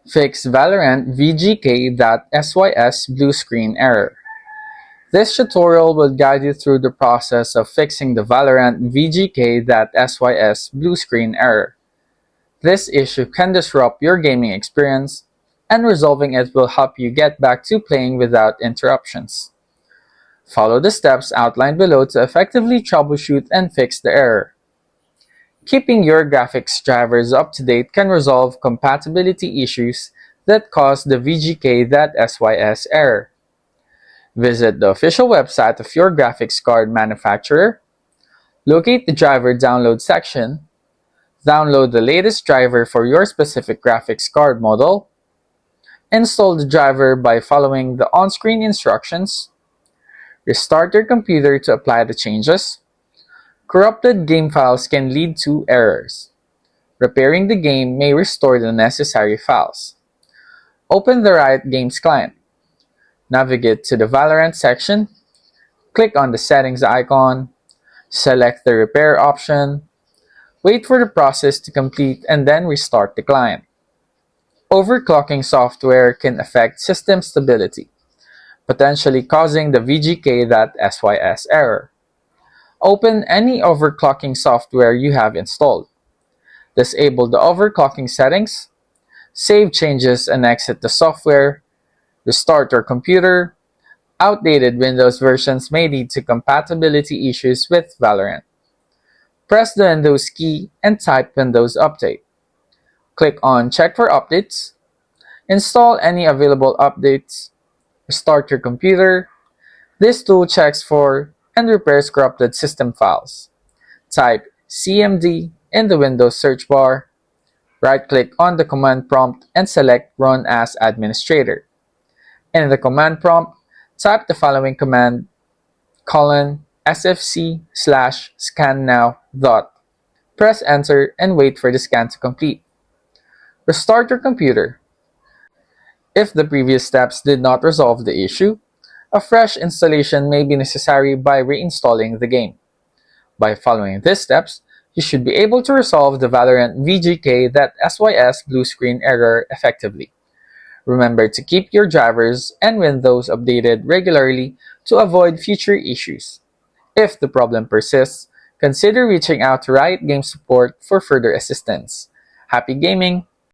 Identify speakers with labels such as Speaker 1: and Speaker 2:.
Speaker 1: Fix Valorant VGK.SYS blue screen error. This tutorial will guide you through the process of fixing the Valorant VGK.SYS blue screen error. This issue can disrupt your gaming experience, and resolving it will help you get back to playing without interruptions. Follow the steps outlined below to effectively troubleshoot and fix the error. Keeping your graphics drivers up to date can resolve compatibility issues that cause the VGK.SYS error. Visit the official website of your graphics card manufacturer, locate the driver download section, download the latest driver for your specific graphics card model, install the driver by following the on-screen instructions, restart your computer to apply the changes. Corrupted game files can lead to errors. Repairing the game may restore the necessary files. Open the Riot Games client. Navigate to the Valorant section. Click on the settings icon. Select the repair option. Wait for the process to complete and then restart the client. Overclocking software can affect system stability, potentially causing the VGK.SYS error. Open any overclocking software you have installed. Disable the overclocking settings. Save changes and exit the software. Restart your computer. Outdated Windows versions may lead to compatibility issues with Valorant. Press the Windows key and type Windows Update. Click on Check for Updates. Install any available updates. Restart your computer. This tool checks for and repairs corrupted system files. Type CMD in the Windows search bar. Right-click on the command prompt and select Run as Administrator. In the command prompt, type the following command: sfc/scannow. Press enter and wait for the scan to complete. Restart your computer. If the previous steps did not resolve the issue, a fresh installation may be necessary by reinstalling the game. By following these steps, you should be able to resolve the Valorant VGK.SYS blue screen error effectively. Remember to keep your drivers and Windows updated regularly to avoid future issues. If the problem persists, consider reaching out to Riot Games support for further assistance. Happy gaming!